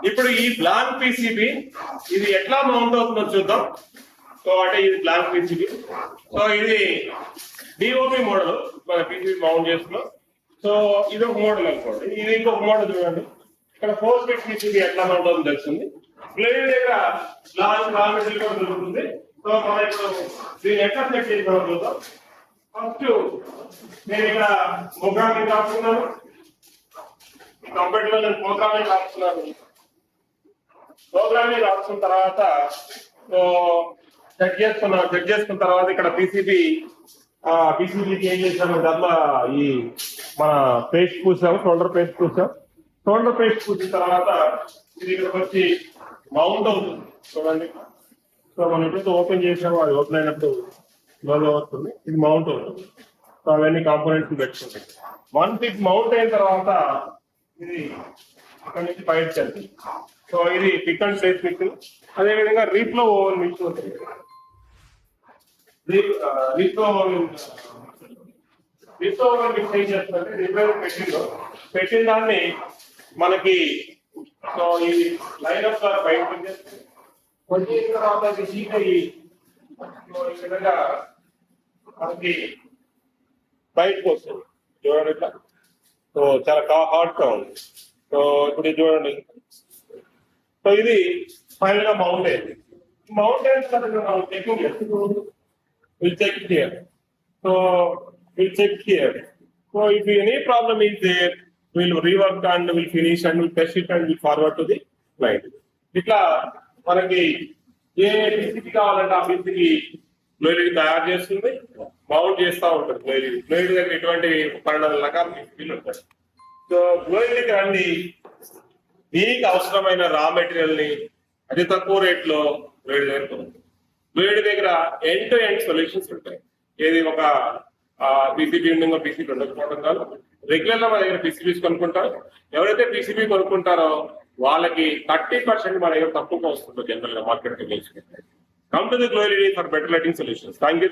ఇప్పుడు ఈ blank PCB ఇది ఎట్లా మౌంట్ అవుతుందో చూద్దాం. సో అంటే ఇది బ్లాంక్ పీసీబీ. సో ఇది డిఓపి మోడల్ మన పీసీబీ మౌంట్ చేస్తున్నాం. సో ఇది ఒక మోడల్ అనుకోండి, ఇది ఇంకొక మోడల్ చూడండి. ఇక్కడ 4 బిట్ పీసీబీ ఎట్లా మౌంట్ అవుతుందో తెలుస్తుంది. ప్లేన్ దగ్గర బ్లాంక్ రా మెటీరియల్ కూడా దొరుకుతుంది. సో మనం ఇప్పుడు దీన్ని ఎట్లా సెట్ చేద్దాం చూద్దాం. ఫస్ట్ నేను ఇక్కడ ప్రోగ్రామింగ్ రాస్తున్నాను, కంప్యూటర్ లో నేను ప్రోగ్రామింగ్ రాస్తున్నాను. ప్రోగ్రామింగ్ రాసుకున్న తర్వాత సెట్ చేసుకున్న తర్వాత ఇక్కడ పీసీబీకి ఏం చేసాము, దాంట్లో ఈ మన పేస్ట్ పూసాము, షోల్డర్ పేస్ట్ పూసాం. షోల్డర్ పేస్ట్ పూసిన తర్వాత ఇది ఇక్కడికి వచ్చి మౌంట్ అవుతుంది చూడండి. సో మనం ఎప్పుడైతే ఓపెన్ చేసామో అది ఓపెన్ అయినప్పుడు లోలో వస్తుంది, ఇది మౌంట్ అవుతుంది. సో అవన్నీ కాంపోనెంట్స్ పెట్టుకుంటాయి. వన్స్ ఇది మౌంట్ అయిన తర్వాత ఇది అక్కడి నుంచి బయటకు వెళ్తుంది. సో ఇది పిక్ అండ్ ప్లేస్ మిక్సింగ్. అదేవిధంగా రీఫ్లో ఓవెన్ మిక్స్ ఉంటుంది. రీఫ్లో ఓవెన్ మిక్స్ ఏం చేస్తుందంటే రీఫ్లో పెట్టిన దాన్ని మనకి సో ఈ లైన్ అప్ ద్వారా బయటకు వచ్చేస్తుంది. వచ్చిన తర్వాత అది హీట్ అయ్యి ఈ విధంగా మనకి బయటకు వస్తుంది చూడండి ఇట్లా. సో చాలా హాట్ గా ఉంది. సో ఇప్పుడు ఇది చూడండి. సో ఇది ఫైనల్ గా మౌంట్ అయింది. మౌంట్ అయిన తర్వాత మనం చెకింగ్ చేస్తాం. Will check here. So will check here. So if any problem is there will rework and will finish and will test it and will forward to the client. ఇట్లా మనకి ఏ PCB కావాలంటే ఆ PCB blade తయారు చేస్తుంది, mount చేస్తూ ఉంటుంది. Blade దగ్గర ఎటువంటి 12 రకాల పీసీబీలు ఉంటాయి. సో బ్లేడ్ దగ్గర అన్ని మీకు అవసరమైన రా మెటీరియల్ ని అతి తక్కువ రేట్ లో బ్లేడ్ దగ్గర బ్లేడ్ దగ్గర ఎండ్ టు ఎండ్ సొల్యూషన్స్ ఉంటాయి. ఏది ఒక పీసీబీ ఉండిందో పీసీబీ ఉండకపోవడం కాదు. రెగ్యులర్ గా మన దగ్గర పీసీబీస్ కొనుక్కుంటారు. ఎవరైతే పీసీబీ కొనుక్కుంటారో వాళ్ళకి 30% మన దగ్గర తక్కువగా వస్తుంది జనరల్ గా market. Come to the Glory for better lighting solutions. Thank you.